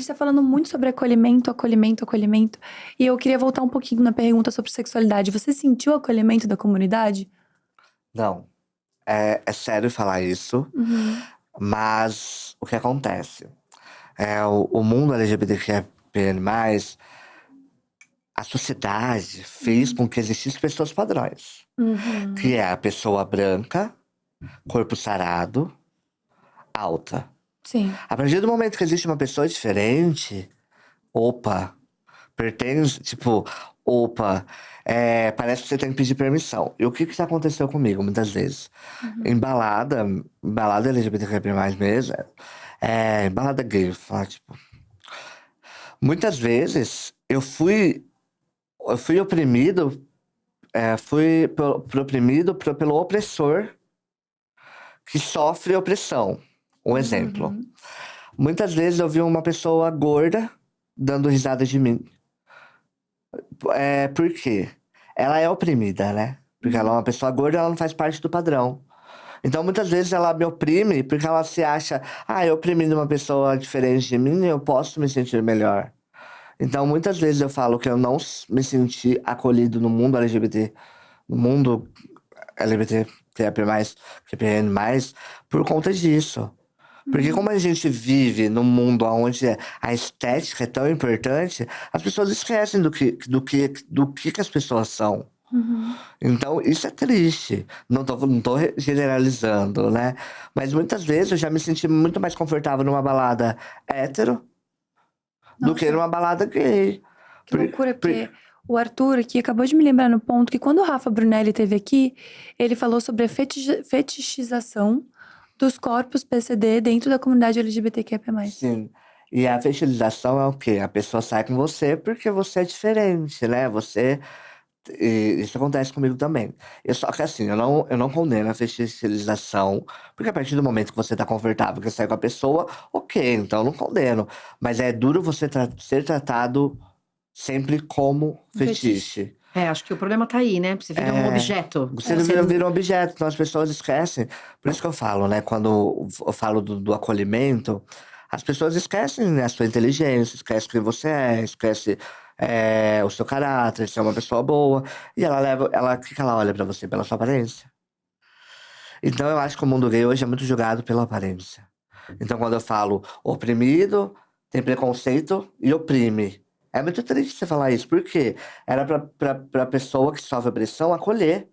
gente tá falando muito sobre acolhimento, acolhimento, acolhimento. E eu queria voltar um pouquinho na pergunta sobre sexualidade. Você sentiu o acolhimento da comunidade? Não, é sério falar isso, Uhum. mas o que acontece? O mundo LGBTQIA+, a sociedade fez com que existissem pessoas padrões. Que Uhum. é a pessoa branca, corpo sarado, alta. Sim. A partir do momento que existe uma pessoa diferente, opa, pertence, tipo, opa, parece que você tem que pedir permissão. E o que já aconteceu comigo muitas vezes? Uhum. Em balada LGBTQIA+, mesmo, em balada gay, eu falo, tipo, muitas vezes eu fui oprimido, oprimido pelo opressor que sofre opressão. Um exemplo. Uhum. Muitas vezes eu vi uma pessoa gorda dando risada de mim. Por quê? Ela é oprimida, né? Porque ela é uma pessoa gorda, ela não faz parte do padrão. Então, muitas vezes ela me oprime porque ela se acha, eu oprimindo uma pessoa diferente de mim, eu posso me sentir melhor. Então, muitas vezes eu falo que eu não me senti acolhido no mundo LGBT, no mundo LGBTQIA+, por conta disso. Porque Uhum. como a gente vive num mundo onde a estética é tão importante, as pessoas esquecem do que as pessoas são. Uhum. Então, isso é triste. Não tô generalizando, né? Mas muitas vezes eu já me senti muito mais confortável numa balada hétero do que Nossa, numa balada gay. que Por- loucura, por- porque o Arthur aqui acabou de me lembrar no ponto que quando o Rafa Brunelli esteve aqui, ele falou sobre a fetichização dos corpos PCD dentro da comunidade LGBTQIA+. Sim. E a fertilização é o quê? A pessoa sai com você porque você é diferente, né? Isso acontece comigo também. Só que assim, eu não condeno a fertilização, porque a partir do momento que você tá confortável, que você sai com a pessoa, ok, então eu não condeno. Mas é duro você ser tratado sempre como Um fetiche. fetiche. Acho que o problema tá aí, né? Você vira um objeto. Você vira um objeto, então as pessoas esquecem. Por isso que eu falo, né? Quando eu falo do acolhimento, as pessoas esquecem, né, a sua inteligência, esquecem quem você esquece o seu caráter, se é uma pessoa boa. E o que que ela olha pra você? Pela sua aparência. Então eu acho que o mundo gay hoje é muito julgado pela aparência. Então quando eu falo oprimido, tem preconceito e oprime. É muito triste você falar isso, porque era pra pessoa que sofre opressão acolher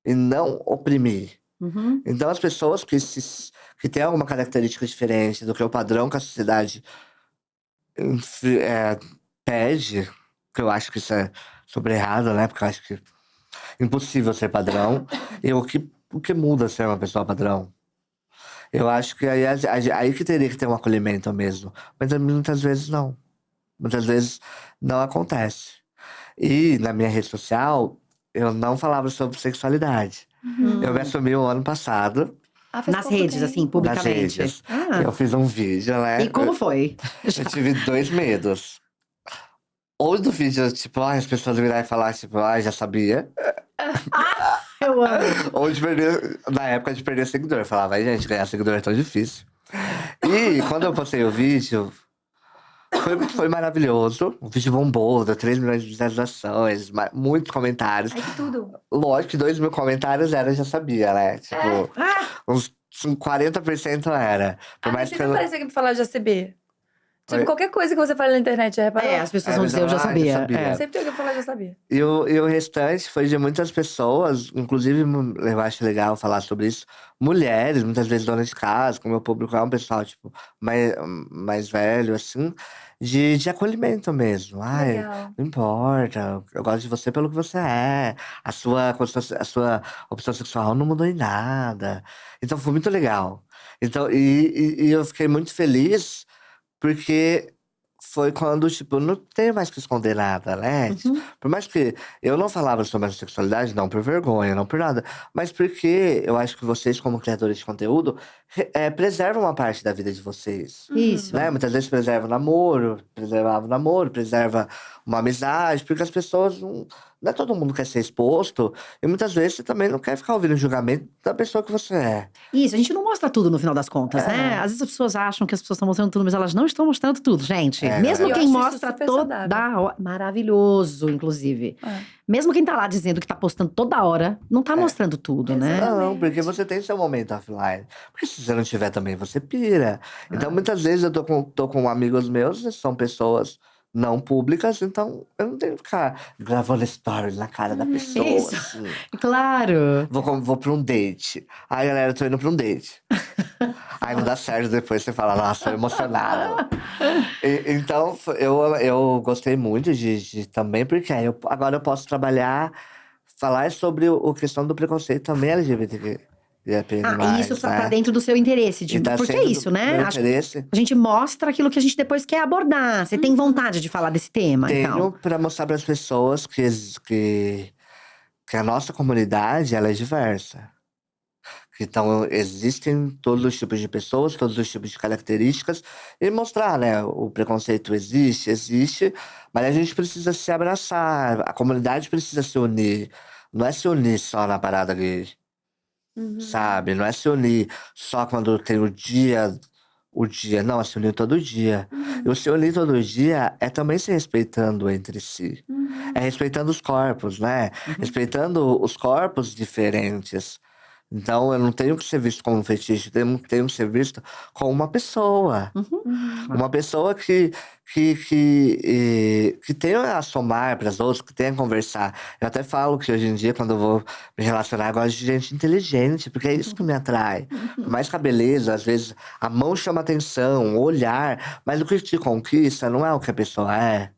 e não oprimir. Uhum. Então, as pessoas que têm alguma característica diferente do que o padrão que a sociedade pede, que eu acho que isso é sobre errado, né? Porque eu acho que é impossível ser padrão. E o que muda ser uma pessoa padrão? Eu acho que aí que teria que ter um acolhimento mesmo. Mas muitas vezes não. Muitas vezes não acontece. E na minha rede social, eu não falava sobre sexualidade. Eu me assumi o ano passado, Ah, faz Nas pouco redes, assim, tempo. nas publicamente. redes. Ah. Eu fiz um vídeo, né? E como foi? Eu tive dois medos. Ou do vídeo, tipo, as pessoas virarem e falar, tipo, já sabia. Eu amo. Ou de perder, na época de perder seguidor. Eu falava, gente, ganhar seguidor é tão difícil. E quando eu postei o vídeo, foi maravilhoso. O vídeo bombou, deu 3 milhões de visualizações, muitos comentários. Ai, que tudo. Lógico que 2 mil comentários eu já sabia, né? Tipo, uns 40% era. Por mais Mas que sempre eu. aparece aqui pra falar de ACB. Tipo, Oi? qualquer coisa que você fala na internet, já reparou? As pessoas vão dizer, eu já sabia. Sempre tem alguém pra falar, já sabia. E o restante foi de muitas pessoas, inclusive, eu acho legal falar sobre isso, mulheres, muitas vezes donas de casa, como o meu público é um pessoal, tipo, mais velho, assim, de acolhimento mesmo. Ai, Legal. não importa, eu gosto de você pelo que você é, a sua opção sexual não mudou em nada. Então foi muito legal. Então, e eu fiquei muito feliz porque foi quando, tipo, não tem mais que esconder nada, né? Uhum. Por mais que eu não falava sobre a sexualidade, não por vergonha, não por nada, mas porque eu acho que vocês, como criadores de conteúdo, preservam uma parte da vida de vocês. Isso. Né? Muitas vezes preserva o namoro, preserva uma amizade, porque as pessoas não é todo mundo quer ser exposto. E muitas vezes você também não quer ficar ouvindo o julgamento da pessoa que você é. Isso, a gente não mostra tudo no final das contas, né? Às vezes as pessoas acham que as pessoas estão mostrando tudo, mas elas não estão mostrando tudo, gente. Mesmo eu quem acho isso mostra super toda saudável. maravilhoso, inclusive. Mesmo quem tá lá dizendo que tá postando toda hora, não tá mostrando tudo, né? Não, porque você tem seu momento offline. Porque se você não tiver também, você pira. Então, muitas vezes eu tô com amigos meus, são pessoas não públicas, então eu não tenho que ficar gravando stories na cara da pessoa. Isso. Assim. Claro. Vou pra um date. Ai, galera, tô indo pra um date. Aí não dá certo, depois você fala, nossa, tô emocionada. Então, eu gostei muito de também, porque agora eu posso trabalhar, falar sobre a questão do preconceito também LGBTQ. E isso tá né? dentro do seu interesse. E tá Porque é sendo isso, do né? meu Acho interesse. a gente mostra aquilo que a gente depois quer abordar. Você tem vontade de falar desse tema, Tenho então. pra mostrar pras pessoas que a nossa comunidade, ela é diversa. Então, existem todos os tipos de pessoas, todos os tipos de características. E mostrar, né? O preconceito existe, mas a gente precisa se abraçar. A comunidade precisa se unir. Não é se unir só na parada gay, sabe? Não é se unir só quando tem o dia. Não, é se unir todo dia. E o se unir todo dia é também se respeitando entre si. É respeitando os corpos, né? Respeitando os corpos diferentes. Então, eu não tenho que ser visto como um fetiche, tenho que ser visto como uma pessoa. Uma pessoa que tem a somar para as outras, que tem a conversar. Eu até falo que hoje em dia, quando eu vou me relacionar, eu gosto de gente inteligente, porque é isso que me atrai. Por mais que a beleza, às vezes, a mão chama atenção, o olhar, mas o que te conquista não é o que a pessoa é.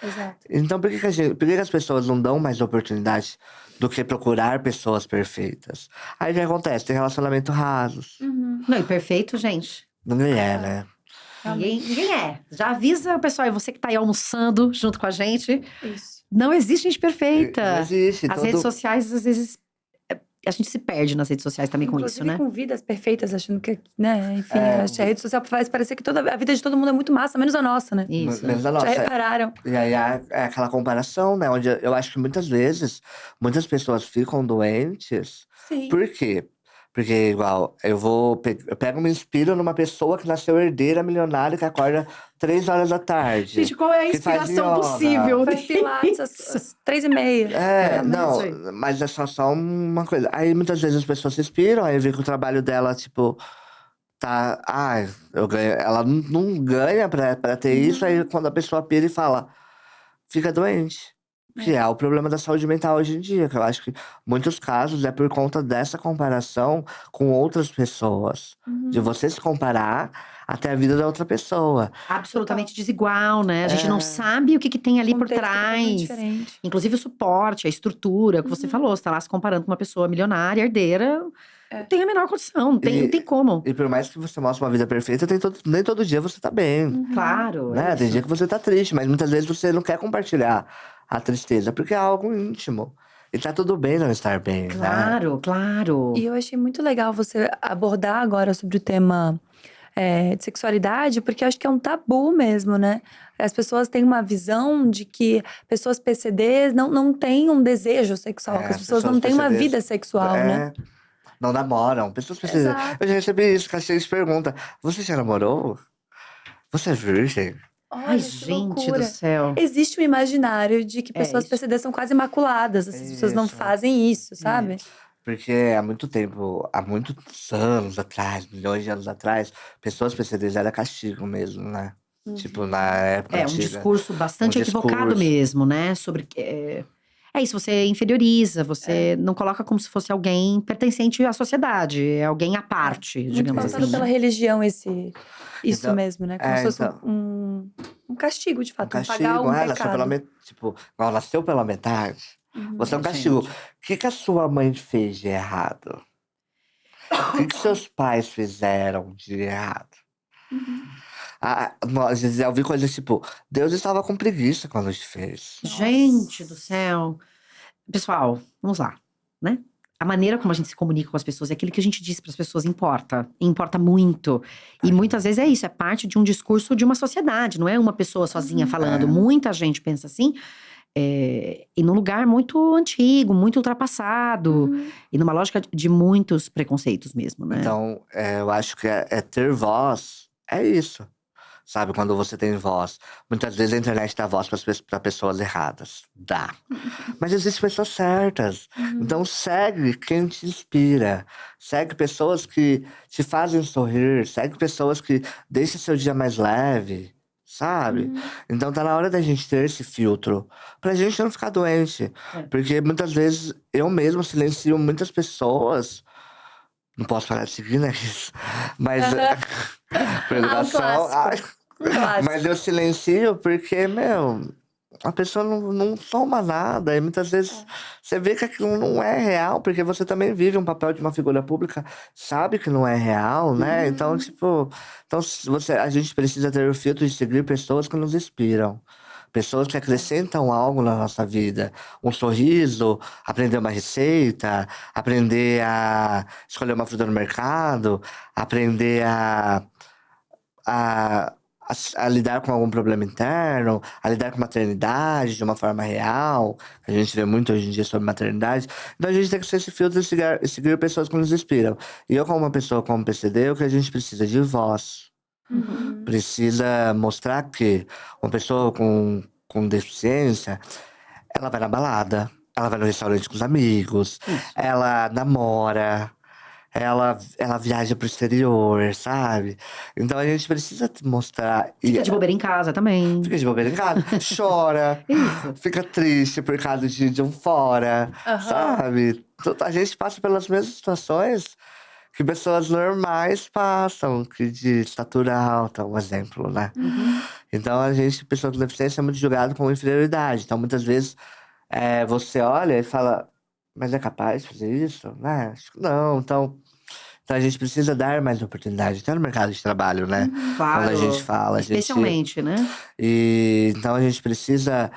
Exato. Então, por que as pessoas não dão mais oportunidade do que procurar pessoas perfeitas? Aí o que acontece? Tem relacionamento rasos. Não, e perfeito, gente. Ninguém é, né? Ninguém é. Já avisa, pessoal, e você que tá aí almoçando junto com a gente. Isso. Não existe gente perfeita. Não existe. As redes sociais, às vezes, a gente se perde nas redes sociais também com isso, Inclusive né? com vidas perfeitas, achando que, né? Enfim, acho que a rede social faz parecer que a vida de todo mundo é muito massa, menos a nossa, né? Isso. Menos a Já nossa. repararam? E aí é aquela comparação, né? Onde eu acho que muitas vezes, muitas pessoas ficam doentes. Sim. Por quê? Porque, igual, eu pego e me inspiro numa pessoa que nasceu herdeira, milionária, que acorda 3 horas da tarde. Gente, qual é a que faz inspiração yoga. possível? Faz pilates às 3h30. Não, sei. mas é só uma coisa. Aí muitas vezes as pessoas se inspiram, aí vê que o trabalho dela, tipo, tá. Eu ganho. Ela não ganha pra ter isso, aí quando a pessoa pira e fala, fica doente. Que é o problema da saúde mental hoje em dia, que eu acho que muitos casos é por conta dessa comparação com outras pessoas. De você se comparar até a vida da outra pessoa. Absolutamente desigual, né? A gente não sabe o que tem ali por Contexto totalmente trás. diferente. Inclusive o suporte, a estrutura, que você falou. Você tá lá se comparando com uma pessoa milionária, herdeira. Não tem a menor condição, não tem como. E por mais que você mostre uma vida perfeita, nem todo dia você tá bem. Claro. Né? é Tem isso. dia que você tá triste, mas muitas vezes você não quer compartilhar a tristeza, porque é algo íntimo. E tá tudo bem não estar bem, né? Claro. E eu achei muito legal você abordar agora sobre o tema de sexualidade, porque eu acho que é um tabu mesmo, né? As pessoas têm uma visão de que pessoas PCDs não têm um desejo sexual, que as pessoas não têm uma PCDs, vida sexual, né? Não namoram. Pessoas PCDs. Exato. Eu já recebi isso, que a gente pergunta, você já namorou? Você é virgem? Olha, Ai, que gente loucura. do céu. Existe um imaginário de que pessoas isso. PCD são quase imaculadas. Essas pessoas não Isso. fazem isso, sabe? Porque há muito tempo, há muitos anos atrás, milhões de anos atrás, pessoas PCDs era castigo mesmo, né? Tipo, na época Um antiga. discurso bastante Um equivocado discurso. mesmo, né? Sobre. É isso, você inferioriza, você não coloca como se fosse alguém pertencente à sociedade, é alguém à parte, Muito digamos pautado assim. pela né? religião isso Então, mesmo, né? Como se fosse um castigo, de fato. castigo, pagar um nasceu pecado. pela tipo, igual nasceu pela metade. Você é um Gente. castigo. O que a sua mãe fez de errado? O que seus pais fizeram de errado? Eu ouvi coisas tipo, Deus estava com preguiça quando te fez. Gente do céu. Pessoal, vamos lá, né? A maneira como a gente se comunica com as pessoas, é aquilo que a gente diz para as pessoas importa. E importa muito. E muitas vezes é isso, é parte de um discurso de uma sociedade, não é uma pessoa sozinha falando. Muita gente pensa assim. e num lugar muito antigo, muito ultrapassado. E numa lógica de muitos preconceitos mesmo, né? Então, eu acho que ter voz é isso. Sabe, quando você tem voz. Muitas vezes a internet dá voz para pessoas erradas. Dá. Mas existem pessoas certas. Então segue quem te inspira. Segue pessoas que te fazem sorrir. Segue pessoas que deixam seu dia mais leve. Sabe? Então tá na hora da gente ter esse filtro. Pra gente não ficar doente. É. Porque muitas vezes eu mesmo silencio muitas pessoas. Não posso parar de seguir, né? Mas por educação. clássico. Clássico. Mas eu silencio porque, meu, a pessoa não soma nada. E muitas vezes você vê que aquilo não é real, porque você também vive um papel de uma figura pública, sabe que não é real, né? Então, tipo, a gente precisa ter o filtro de seguir pessoas que nos inspiram. Pessoas que acrescentam algo na nossa vida. Um sorriso, aprender uma receita, aprender a escolher uma fruta no mercado, aprender a, a lidar com algum problema interno, a lidar com maternidade de uma forma real, que a gente vê muito hoje em dia sobre maternidade. Então a gente tem que ser esse filtro e seguir pessoas que nos inspiram. E eu, como uma pessoa como PCD, o que a gente precisa de voz. Precisa mostrar que uma pessoa com deficiência, ela vai na balada, ela vai no restaurante com os amigos, Isso. ela namora. Ela viaja pro exterior, sabe? Então a gente precisa mostrar. Fica de bobeira em casa também. Fica de bobeira em casa, chora, Isso. fica triste por causa de um fora, sabe? A gente passa pelas mesmas situações que pessoas normais passam, que de estatura alta, um exemplo, né? Então a gente, pessoa com deficiência, é muito julgado com inferioridade. Então muitas vezes você olha e fala, mas é capaz de fazer isso? Né? Acho que não. Então a gente precisa dar mais oportunidade, até no mercado de trabalho, né? Claro. Quando a gente fala, Especialmente, né? Então a gente precisa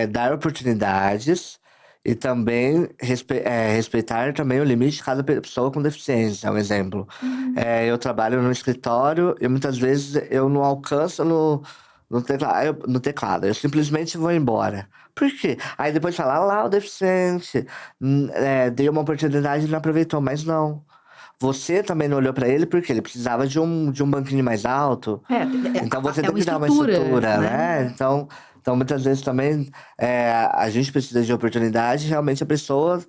dar oportunidades e também respeitar também o limite de cada pessoa com deficiência, um exemplo. Eu trabalho no escritório e muitas vezes eu não alcanço no teclado. Eu simplesmente vou embora. Por quê? Aí depois fala, lá o deficiente, dei uma oportunidade e não aproveitou, mas não. Você também não olhou pra ele porque ele precisava de um banquinho mais alto. Então você tem uma que dar uma estrutura, estrutura, né? né? Então muitas vezes também a gente precisa de oportunidade, realmente a pessoa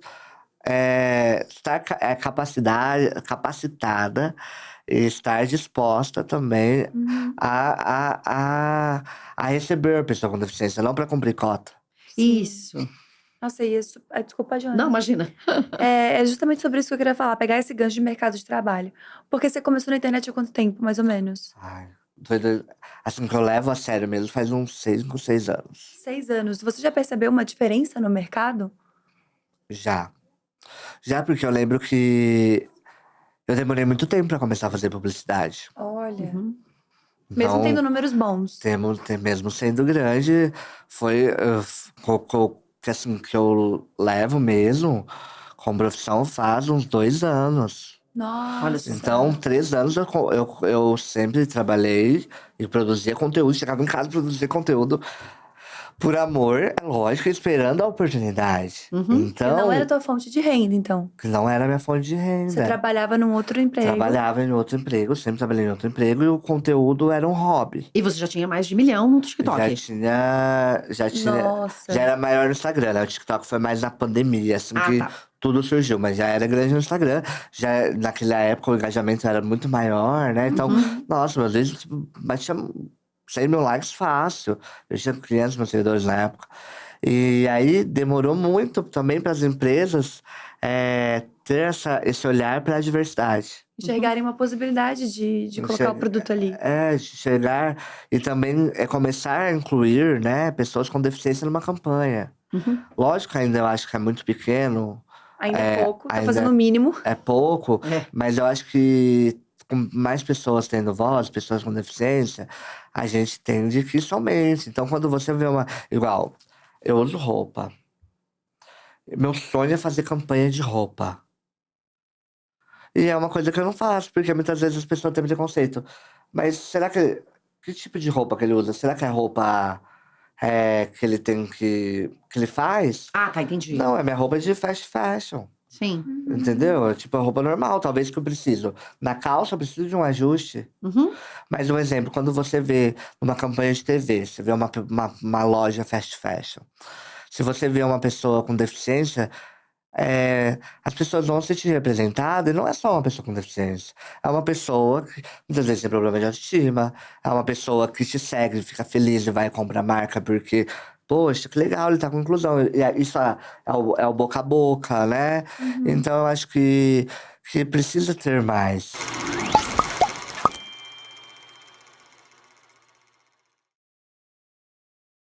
estar capacitada e estar disposta também a receber a pessoa com deficiência, não para cumprir cota. Isso. Nossa, e isso. Desculpa, Joana. Não, imagina. É justamente sobre isso que eu queria falar, pegar esse gancho de mercado de trabalho. Porque você começou na internet há quanto tempo, mais ou menos? Ai, assim que eu levo a sério mesmo, faz uns 5, 6 anos. 6 anos. Você já percebeu uma diferença no mercado? Já. Já porque eu lembro que eu demorei muito tempo para começar a fazer publicidade. Olha. Então, Mesmo tendo números bons. mesmo sendo grande, foi que eu levo mesmo como profissão faz uns 2 anos. Nossa. Olha só. Então, 3 anos eu sempre trabalhei e produzia conteúdo, chegava em casa e produzia conteúdo por amor, é lógico, esperando a oportunidade. Que Então, não era tua fonte de renda, então. que não era minha fonte de renda. Você trabalhava num outro emprego. Trabalhava em outro emprego, sempre trabalhei em outro emprego e o conteúdo era um hobby. E você já tinha mais de 1 milhão no TikTok. Já tinha, Nossa. já era maior no Instagram, né? O TikTok foi mais na pandemia, assim que Tá. tudo surgiu, mas já era grande no Instagram. Já naquela época o engajamento era muito maior, né? Então, nossa, às vezes tipo, batia 100 mil likes fácil. Eu tinha 500 meus seguidores na época. E aí demorou muito também para as empresas ter esse olhar para a diversidade. Enxergarem uma possibilidade de colocar o produto ali. De chegar e também começar a incluir, né, pessoas com deficiência numa campanha. Lógico que ainda eu acho que é muito pequeno. Ainda é pouco, tá ainda fazendo o mínimo. É pouco, mas eu acho que com mais pessoas tendo voz, pessoas com deficiência, a gente tende que isso aumente. Então, quando você vê igual, eu uso roupa. Meu sonho é fazer campanha de roupa. E é uma coisa que eu não faço, porque muitas vezes as pessoas têm preconceito. Mas será que tipo de roupa que ele usa? Será que é roupa que ele tem que ele faz. Ah, tá, entendi. Não, é minha roupa de fast fashion. Sim. Entendeu? É tipo a roupa normal, talvez que eu preciso. Na calça eu preciso de um ajuste. Uhum. Mas um exemplo, quando você vê numa campanha de TV, você vê uma loja fast fashion. Se você vê uma pessoa com deficiência, as pessoas vão se sentir representadas, e não é só uma pessoa com deficiência. É uma pessoa que muitas vezes tem problema de autoestima, é uma pessoa que te segue, fica feliz e vai comprar marca porque, poxa, que legal, ele tá com inclusão. Isso é o boca a boca, né? Então eu acho que precisa ter mais.